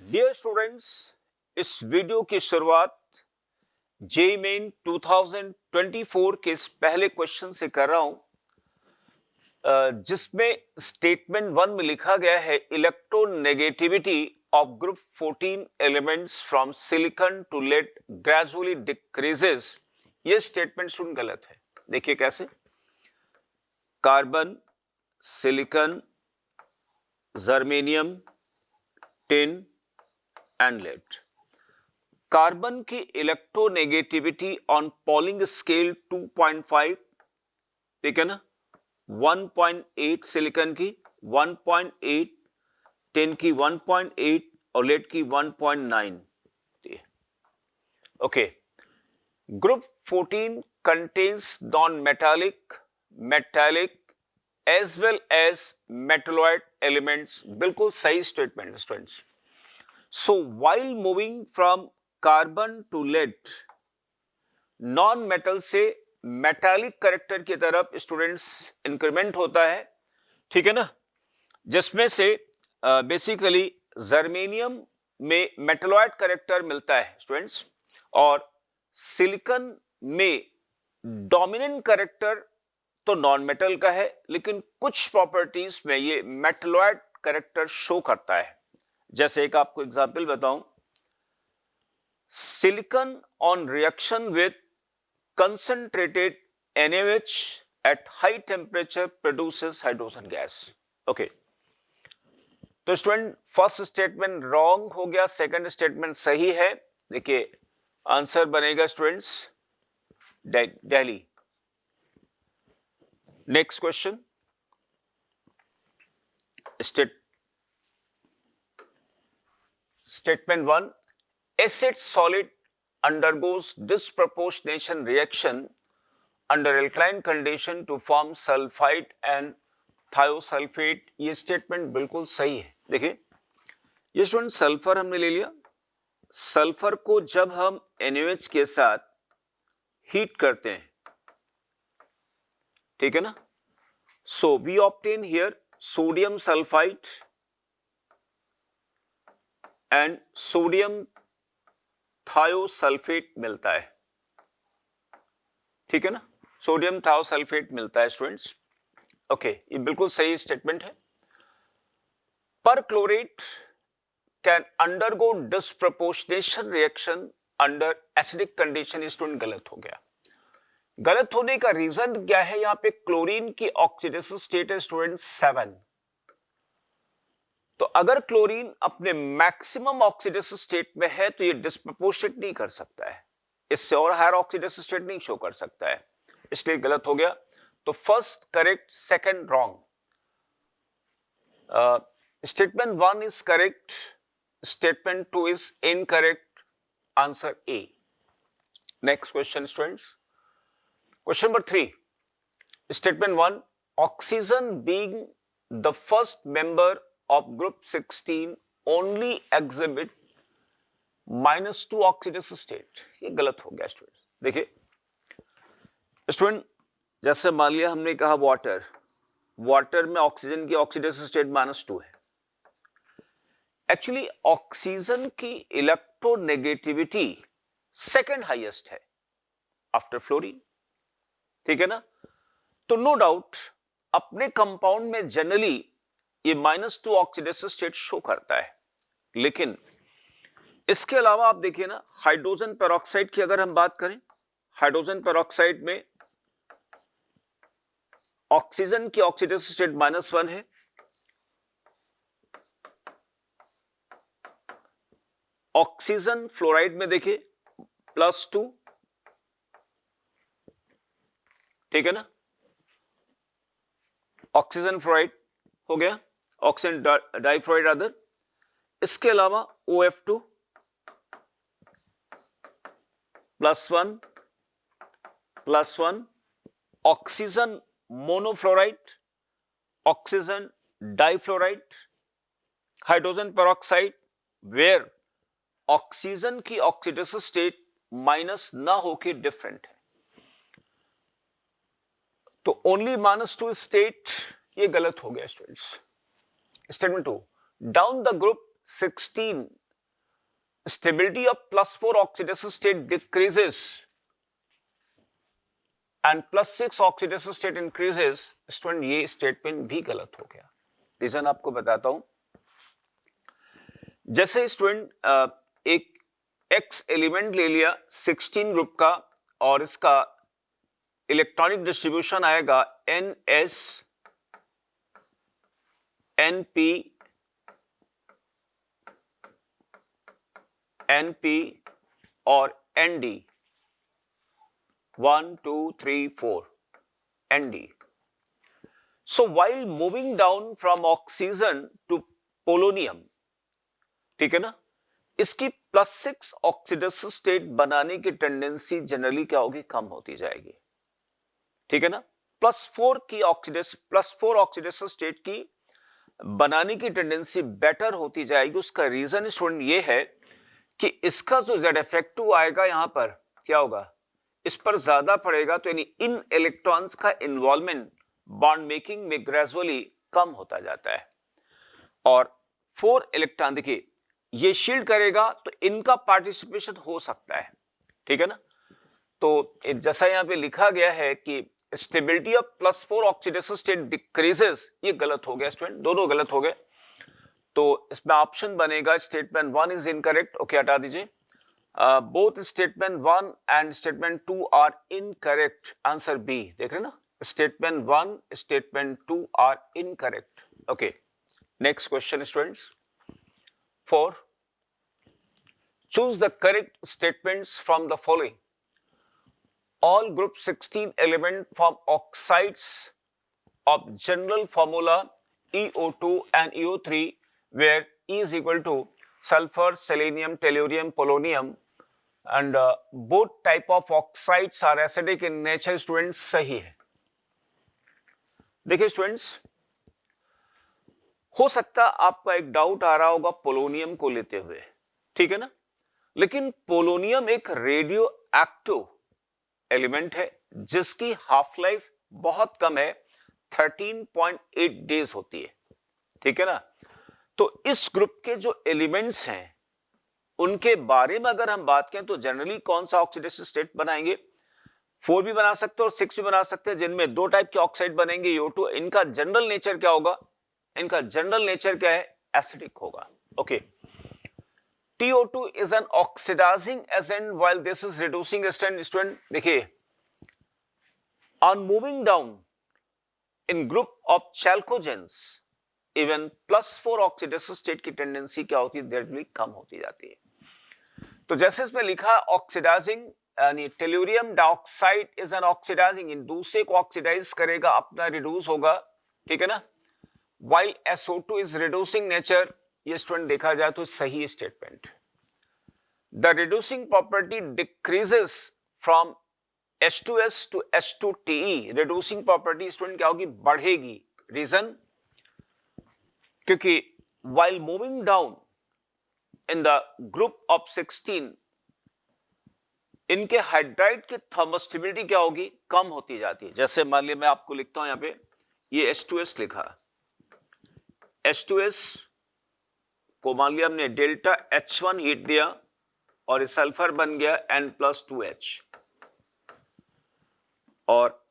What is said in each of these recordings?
Dear students, इस video की शुरुआत जेईई मेन 2024 के इस पहले क्वेश्चन से कर रहा हूं, जिसमें स्टेटमेंट 1 में लिखा गया है electronegativity of group 14 elements from silicon to lead gradually decreases. ये स्टेटमेंट स्टूडेंट गलत है। देखिए कैसे। Carbon, silicon, germanium, tin and lead. Carbon की इलेक्ट्रोनेगेटिविटी ऑन पॉलिंग स्केल 2.5, ठीक है ना, 1.8 सिलिकॉन की 1.8, टिन की 1.8 और लेड की 1.9। Okay, group 14 contains non metallic, metallic as well as metalloid elements. बिल्कुल सही statement students. So while moving from carbon to lead, non metal से मेटालिक कैरेक्टर की तरफ स्टूडेंट्स इंक्रीमेंट होता है, ठीक है ना, जिसमें से बेसिकली जर्मेनियम में मेटलॉइड कैरेक्टर मिलता है स्टूडेंट्स, और सिलिकॉन में डोमिनेंट कैरेक्टर तो नॉन मेटल का है, लेकिन कुछ प्रॉपर्टीज में ये मेटलॉइड कैरेक्टर शो करता है। जैसे एक आपको एग्जांपल बताऊं, silicon on reaction with concentrated NaOH at high temperature produces hydrogen gas. Okay. तो स्टूडेंट फर्स्ट स्टेटमेंट रॉन्ग हो गया, सेकंड स्टेटमेंट सही है। देखिए आंसर बनेगा students Delhi. Next question, statement 1, acid solid undergoes disproportionation reaction under alkaline condition to form sulfide and thiosulfate। ये statement बिल्कुल सही है। देखिए ये स्टूडेंट सल्फर हमने ले लिया, सल्फर को जब हम NaOH के साथ हीट करते हैं, ठीक है ना, so we obtain here sodium sulphide and sodium thiosulphate मिलता है, ठीक है ना, सोडियम थायोसल्फेट मिलता है स्टूडेंट्स। ओके, ये बिल्कुल सही स्टेटमेंट है। Perchlorate can undergo disproportionation reaction under acidic condition. Student गलत हो गया। गलत होने का रीजन क्या है? यहां पे क्लोरीन की ऑक्सीडेशन स्टेट है स्टूडेंट 7। तो अगर क्लोरीन अपने मैक्सिमम ऑक्सीडेशन स्टेट में है तो ये डिस्प्रपोर्शनेट नहीं कर सकता है, इससे और हायर ऑक्सीडेशन स्टेट नहीं शो कर सकता है, इसलिए गलत हो गया। तो first correct, second wrong. Statement 1 is correct, statement 2 is incorrect, answer A. Next question students, question number 3, statement 1, oxygen being the first member of group 16 only exhibit -2 oxidation state। ये गलत हो गया स्टूडेंट। देखिए स्टूडेंट, जैसे मान लिया हमने कहा वाटर में ऑक्सीजन की ऑक्सीडेशन स्टेट -2 है। एक्चुअली ऑक्सीजन की इलेक्ट्रोनेगेटिविटी सेकंड हाईएस्ट है आफ्टर फ्लोरीन, ठीक है ना। तो नो डाउट अपने कंपाउंड में जनरली ये -2 ऑक्सीडेशन स्टेट शो करता है, लेकिन इसके अलावा आप देखिए ना, हाइड्रोजन पेरोक्साइड की अगर हम बात करें, हाइड्रोजन पेरोक्साइड में ऑक्सीजन की ऑक्सीडेशन स्टेट -1 है, ऑक्सीजन फ्लोराइड में देखिए +2, ठीक है ना, ऑक्सीजन फ्लोराइड हो गया, ऑक्सीजन डाइफ्लोराइड अदर। इसके अलावा OF2 +1, oxygen monofluoride, oxygen difluoride, hydrogen peroxide, where oxygen की ऑक्सीडेशन स्टेट माइनस ना होके डिफरेंट है, तो ओनली -2 स्टेट, ये गलत हो गया students. Statement 2, down the group 16 stability of +4 oxidation state decreases and +6 oxidation state increases. Student ये स्टेटमेंट भी गलत हो गया. रीजन आपको बताता हूं. जैसे स्टूडेंट एक X एलिमेंट ले लिया 16 ग्रुप का और इसका इलेक्ट्रॉनिक डिस्ट्रीब्यूशन आएगा NS NP NP और ND 1 2 3 4 ND. So while moving down from oxygen to polonium, ठीक है ना, इसकी +6 ऑक्सीडेशन स्टेट बनाने की टेंडेंसी जनरली क्या होगी, कम होती जाएगी. ठीक है ना, +4 ऑक्सीडेशन स्टेट की बनाने की टेंडेंसी बेटर होती जाएगी. उसका रीजन स्टूडेंट ये है कि इसका जो Z-इफेक्टिव आएगा यहां पर क्या होगा, इस पर ज्यादा पड़ेगा. तो यानी इन इलेक्ट्रॉन्स का इन्वॉल्वमेंट बॉन्ड मेकिंग में ग्रेजुअली कम होता जाता है. और 4 इलेक्ट्रॉन देखिए ये शील्ड करेगा तो इनका पार्टिसिपेशन हो सकता है. ठीक है ना, तो जैसा यहां पे लिखा गया है कि stability of +4 oxidation state decreases, ये गलत हो गया स्टूडेंट, दोनों गलत हो गए. तो इसमें ऑप्शन बनेगा स्टेटमेंट 1 इज इनकरेक्ट. ओके, हटा दीजिए. Both statement 1 and statement 2 are incorrect. Answer B देख रहे हैं ना, statement 1 statement 2 are incorrect. Okay, next question students. 4. Choose the correct statements from the following. All group 16 element form oxides of general formula EO2 and EO3 where E is equal to sulfur, selenium, tellurium, polonium and both type of oxides are acidic in nature. Students सही है. देखिए students, हो सकता आपका एक doubt आ रहा होगा polonium को लेते हुए. ठीक है ना, लेकिन पोलोनियम एक रेडियो एक्टिव एलिमेंट है जिसकी हाफ लाइफ बहुत कम है, 13.8 डेज होती है. ठीक है ना, तो इस ग्रुप के जो एलिमेंट्स हैं उनके बारे में अगर हम बात करें तो जनरली कौन सा ऑक्सीडेशन स्टेट बनाएंगे, 4 भी बना सकते हैं और 6 भी बना सकते हैं, जिनमें 2 टाइप के ऑक्साइड बनेंगे EO2. इनका जनरल नेचर क्या होगा, इनका जनरल नेचर क्या है, एसिडिक होगा. Okay, TO2 is an oxidizing agent while this is reducing agent. Student देखिए, on moving down in group of chalcogens even +4 oxidation state की टेंडेंसी क्या होती है, डेडली कम होती जाती है. तो जैसे इसमें लिखा ऑक्सीडाइजिंग यानी tellurium dioxide is an oxidizing, इन दूसरे को ऑक्सीडाइज करेगा, अपना रिड्यूस होगा. ठीक है ना, while SO2 is reducing nature, ये स्टूडेंट देखा जाए तो सही statement. The reducing property decreases from H2S to H2TE. reducing property student क्या होगी, बढ़ेगी. रीजन, क्योंकि while moving down in the group of 16 इनके हाइड्राइड की थर्मोस्टेबिलिटी क्या होगी, कम होती जाती है. जैसे मान लिया मैं आपको लिखता हूं यहां पे, ये H2S लिखा, H2S को मान लिया हमने डेल्टा H1 हीट दिया और सल्फर बन गया N+2H और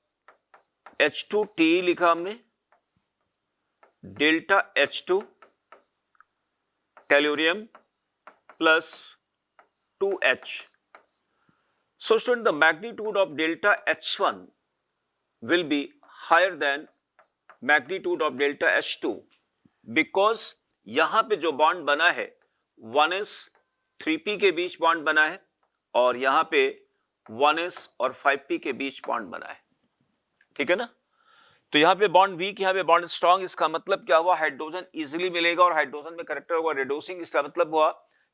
H2T लिखा हमने delta H2 tellurium plus 2H. So student, the magnitude of delta H1 will be higher than magnitude of delta H2 because यहां पे जो बॉन्ड बना है 1s 3p के बीच बॉन्ड बना है और यहां पे 1s और 5p के बीच बॉन्ड बना है. ठीक है ना, तो यहां पे बॉन्ड वीक, यहां पे बॉन्ड स्ट्रॉन्ग. इसका मतलब क्या हुआ, हाइड्रोजन इजीली मिलेगा और हाइड्रोजन में करेक्टर हुआ रिड्यूसिंग. इसका मतलब हुआ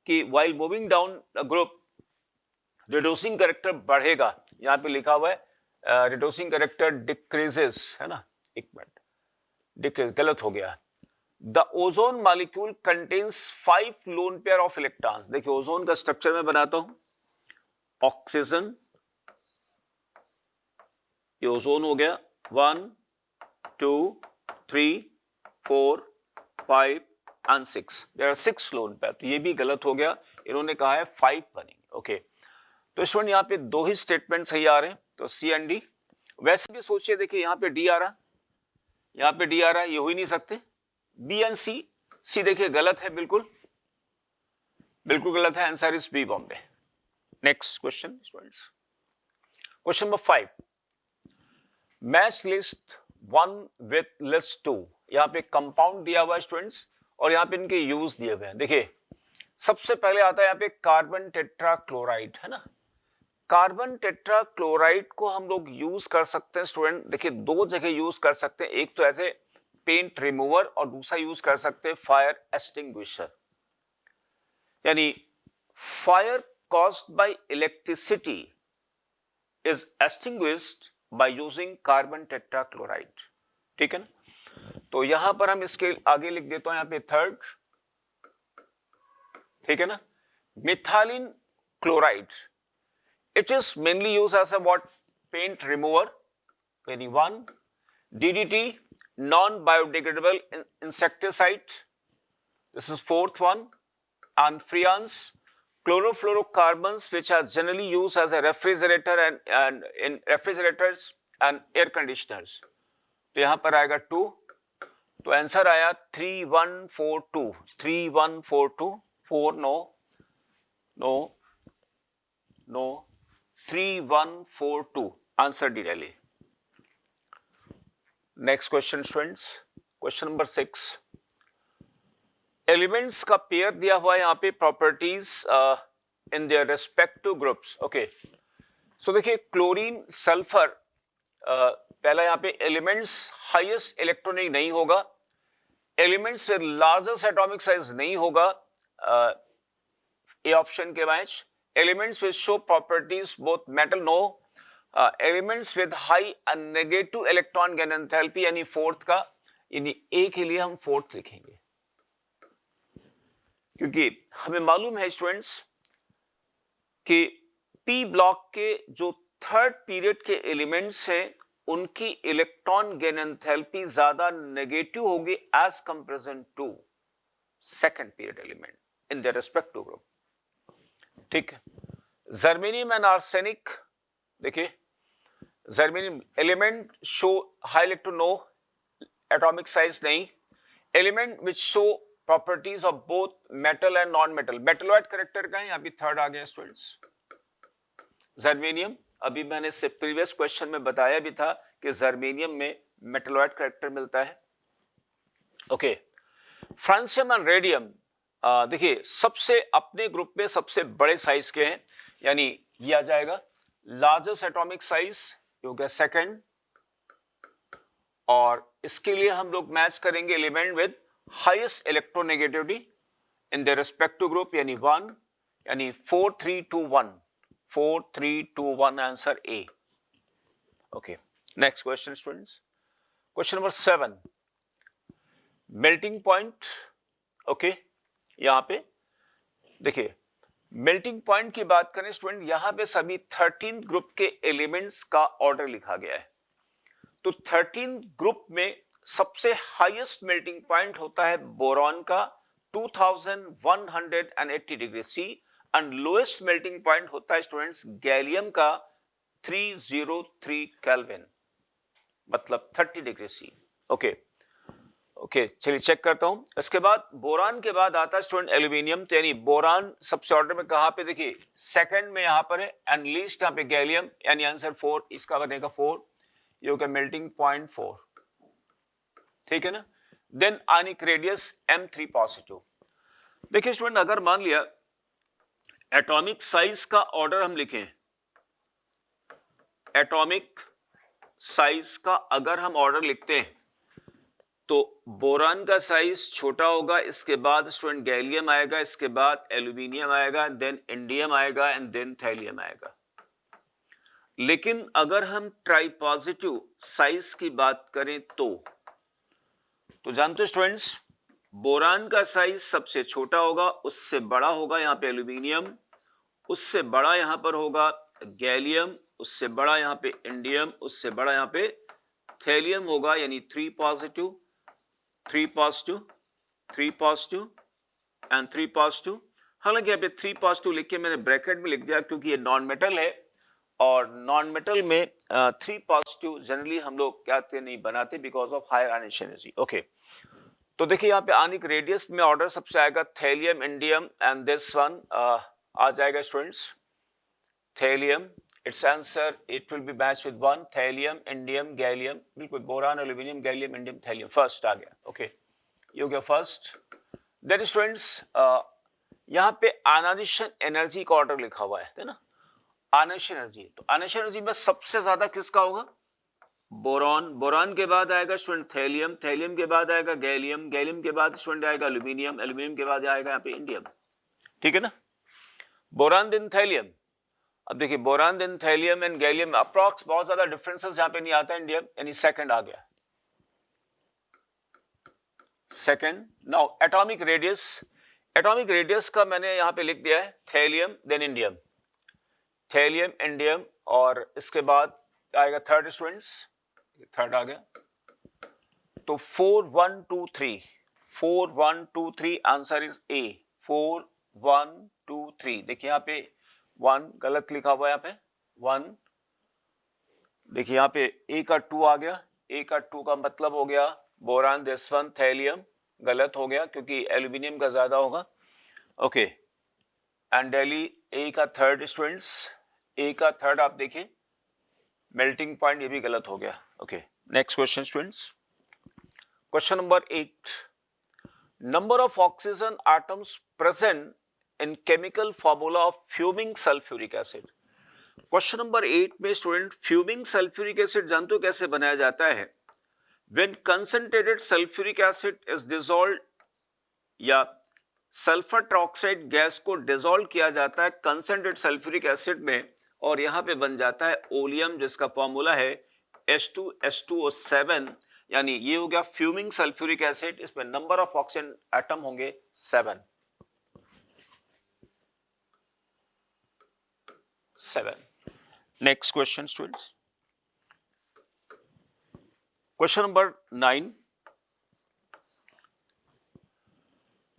कि while moving down group reducing character बढ़ेगा. यहां पे लिखा हुआ है रिड्यूसिंग करेक्टर डिक्रीजेस, है ना, एक मिनट, डिक्रीज गलत हो गया. The ozone molecule contains 5 lone pair of electrons. देखिए ओजोन का स्ट्रक्चर मैं बनाता हूं, ऑक्सीजन, ये ओजोन हो गया 1 2 3 4 5 and 6, there are 6 lone pair, तो ये भी गलत हो गया, इन्होंने कहा है 5 बनेंगे। ओके, तो स्टूडेंट यहाँ पे 2 ही स्टेटमेंट सही आ रहे हैं, तो सी एंड डी। वैसे भी सोचिए, देखिए यहाँ पे डी आ रहा, यहाँ पे डी आ रहा है, ये हो ही नहीं सकते। बी एंड सी, सी देखिए गलत है, बिल्कुल बिल्कुल गलत है, answer is B Bombay. Next question students, question number 5, match list 1 with list 2। यहाँ पे कंपाउंड दिया हुआ है स्टूडेंट्स, और यहाँ पे इनके यूज दिए हुए हैं। देखिए सबसे पहले आता है यहाँ पे कार्बन टेट्राक्लोराइड, है ना। कार्बन टेट्राक्लोराइड को हम लोग यूज कर सकते हैं स्टूडेंट, देखिए 2 जगह यूज कर सकते हैं, एक तो ऐसे पेंट रिमूवर और दूसरा यूज कर सकते हैं फायर एक्सटिंग्विशर। यानी fire caused by electricity is extinguished by using carbon tetrachloride, ठीक है ना। तो यहां पर हम इसके आगे लिख देता हूं यहां पे 3rd, ठीक है ना। Methylene chloride, it is mainly used as a what, paint remover, 21. DDT, non-biodegradable insecticide, this is 4th one. And freons, chlorofluorocarbons, which are generally used as a refrigerator and in refrigerators and air conditioners. तो यहां पर आएगा 2, तो answer आया 3142, 3142, 4 no no no 3142, answer D daily. Next question students, question number 6, elements का pair दिया हुआ है यहाँ पे, properties in their respective groups. Okay, so देखिए क्लोरीन सल्फर, पहला यहाँ पे एलिमेंट्स हाईएस्ट इलेक्ट्रॉनिक नहीं होगा, elements with largest atomic size नहीं होगा, ए ऑप्शन के match. Elements with show properties both metal, no. Elements with high negative electron gain enthalpy, यानी 4th का, यानी ए के लिए हम 4th लिखेंगे, क्योंकि हमें मालूम है स्टूडेंट्स कि पी ब्लॉक के जो 3rd पीरियड के एलिमेंट्स हैं उनकी इलेक्ट्रॉन गेन एंथैल्पी ज्यादा नेगेटिव होगी as comparison to 2nd period element in their respective group, ठीक है। जर्मेनियम एंड आर्सेनिक, देखिए germanium element show high electron, no atomic size नहीं। Element which show properties of both metal and non metal, metalloid character का है, यहाँ भी 3rd आ गया students. Germanium, अभी मैंने इससे प्रीवियस क्वेश्चन में बताया भी था कि जर्मेनियम में मेटलॉइड कैरेक्टर मिलता है। ओके, फ्रांसियम एंड रेडियम, देखिए सबसे अपने ग्रुप में सबसे बड़े साइज के हैं, यानी ये आ जाएगा लार्जेस्ट एटॉमिक साइज, हो गया 2nd, और इसके लिए हम लोग मैच करेंगे element with highest electronegativity in their respective group, यानी 1, यानी 4 3 2 1, 4 3 2 1, answer A. Okay, next question students, question number 7, melting point. Okay, यहां पे देखिए मेल्टिंग पॉइंट की बात करें स्टूडेंट, यहां पे सभी 13 ग्रुप के एलिमेंट्स का ऑर्डर लिखा गया है। तो 13 ग्रुप में सबसे हाईएस्ट मेल्टिंग पॉइंट होता है बोरॉन का 2180 degree C, and lowest melting point होता है स्टूडेंट्स गैलियम का 303 केल्विन, मतलब 30 डिग्री सी। ओके ओके, चलिए चेक करता हूं। इसके बाद बोरान के बाद आता है स्टूडेंट एल्यूमिनियम, तो यानी बोरान सबसे ऑर्डर में कहां पे, देखिए 2nd में यहां पर है, एंड लीस्ट यहां पे गैलियम, यानी आंसर 4, इसका बनेगा 4, ये होगा मेल्टिंग पॉइंट 4, ठीक है ना। Then ionic radius M3 positive. देखिए स्टूडेंट, अगर मान लिया एटॉमिक साइज का ऑर्डर हम लिखें, एटॉमिक साइज का अगर हम ऑर्डर लिखते हैं तो बोरान का साइज छोटा होगा, इसके बाद स्टूडेंट गैलियम आएगा, इसके बाद एल्यूमिनियम आएगा, देन इंडियम आएगा, एंड देन थैलियम आएगा। लेकिन अगर हम ट्राइपॉजिटिव साइज की बात करें तो जानते हो स्टूडेंट्स, बोरान का साइज सबसे छोटा होगा, उससे बड़ा होगा यहाँ पे एल्यूमिनियम, उससे बड़ा यहाँ पर होगा गैलियम, उससे बड़ा यहाँ पे इंडियम, उससे बड़ा यहाँ पे थैलियम होगा, यानी 3 positive, 3 positive, 3 positive and 3 positive. हालांकि यहाँ पे 3 पॉजिटिव लिख के मैंने ब्रैकेट में लिख दिया क्योंकि ये नॉन मेटल है और नॉन मेटल में 3 पॉजिटिव जनरली हम लोग क्या नहीं बनाते because of higher ionic energy. Okay, तो देखिए यहाँ पे आनिक रेडियस में ऑर्डर सबसे आएगा thallium, indium and this one आ जाएगा students thallium. It's answer it will be match with 1 thallium, indium, gallium, बिल्कुल boron, aluminium, gallium, indium, thallium first आ गया। ओके, ये हो गया फर्स्ट। देन स्टूडेंट्स यहाँ पे आयनाइजेशन एनर्जी का ऑर्डर लिखा हुआ है ना, आयनाइजेशन एनर्जी। तो आयनाइजेशन एनर्जी में सबसे ज्यादा किसका होगा? बोरॉन। बोरॉन के बाद आएगा स्टूडेंट थैलियम, थैलियम के बाद आएगा गैलियम, गैलियम के बाद स्टूडेंट आएगा एल्यूमिनियम, एल्यूमिनियम के बाद आएगा यहाँ पे इंडियम। ठीक है ना, बोरान देन थैलियम। अब देखिए boron then thallium and gallium approx बहुत ज्यादा डिफरेंसेस यहाँ पे नहीं आता है इंडियम, यानी सेकंड आ गया second. Now atomic radius, atomic radius का मैंने यहाँ पे लिख दिया है thallium then indium, thallium, indium और इसके बाद आएगा थर्ड स्टूडेंट्स, थर्ड आ गया। तो 4 1 2 3, 4 1 2 3 आंसर इज ए, 4 1 2 3। देखिए यहाँ पे 1 गलत लिखा हुआ है, यहाँ पे 1। देखिए यहाँ पे ए का 2 आ गया, ए का 2 का मतलब हो गया बोरान, दिस वन थैलियम गलत हो गया क्योंकि एल्यूमिनियम का ज्यादा होगा। ओके, एंड डेली ए का थर्ड स्टूडेंट्स, ए का थर्ड आप देखिए मेल्टिंग पॉइंट, ये भी गलत हो गया। Okay, next question students, question number 8, number of oxygen atoms present in chemical formula of fuming sulphuric acid. Question number 8 में स्टूडेंट फ्यूमिंग सल्फ्यूरिक एसिड जानते हो कैसे बनाया जाता है? When concentrated sulphuric acid is dissolved, या सल्फर ट्राइऑक्साइड गैस को dissolve किया जाता है कंसंट्रेटेड सल्फ्यूरिक एसिड में और यहां पे बन जाता है ओलियम जिसका फॉर्मूला है H2SO7, यानी ये हो गया फ्यूमिंग सल्फ्यूरिक एसिड। इसमें नंबर ऑफ ऑक्सीजन एटम होंगे 7। Next question students, question number 9,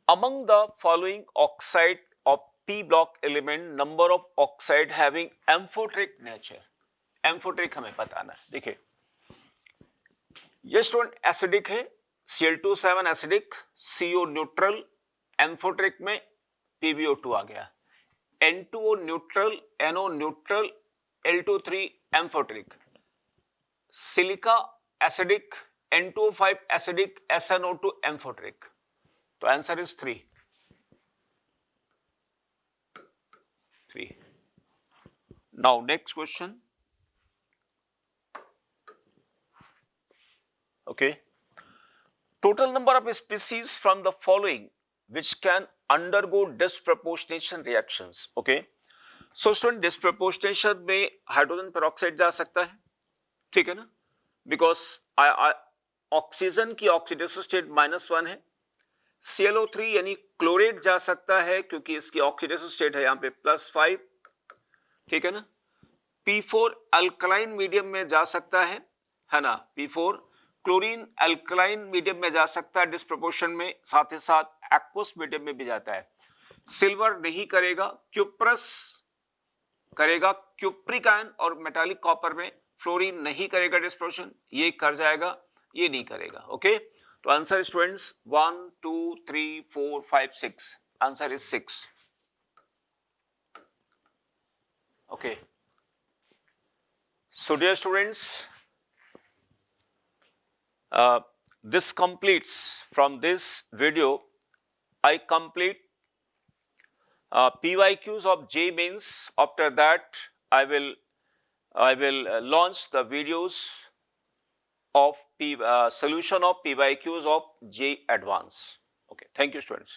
among the following oxide of p block element number of oxide having amphoteric nature, amphoteric हमें बताना है। देखिए ये स्टूडेंट एसिडिक है, Cl2 7 acidic, CO neutral, amphoteric में PbO2 आ गया, N2O neutral, NO neutral, L2 3 amphoteric, silica acidic, N2O5 acidic, SnO2 amphoteric. तो answer is 3। Now next question, okay, total number of species from the following which can undergo disproportionation reactions. Okay, so student disproportionation में hydrogen peroxide जा सकता है, ठीक है ना, because oxygen की oxidation state -1 है। ClO3 यानी क्लोरेट जा सकता है क्योंकि इसकी ऑक्सीडेशन स्टेट है यहाँ पे +5, ठीक है ना। P4 अल्कलाइन मीडियम में जा सकता है ना, P4 क्लोरीन अल्कलाइन मीडियम में जा सकता है डिस्प्रपोर्शन में, साथ ही साथ एक्वस मीडियम में भी जाता है। सिल्वर नहीं करेगा, क्यूप्रस करेगा, क्यूप्रिक आयन और मेटालिक कॉपर में। फ्लोरीन नहीं करेगा डिस्प्रपोर्शन, ये कर जाएगा, ये नहीं करेगा। ओके, तो answer students 1 2 3 4 5 6, answer is 6। Okay, so dear students, this completes from this video. I complete PYQs of J Mains. After that I will launch the videos of solution of PYQs of J Advance. Okay, thank you students.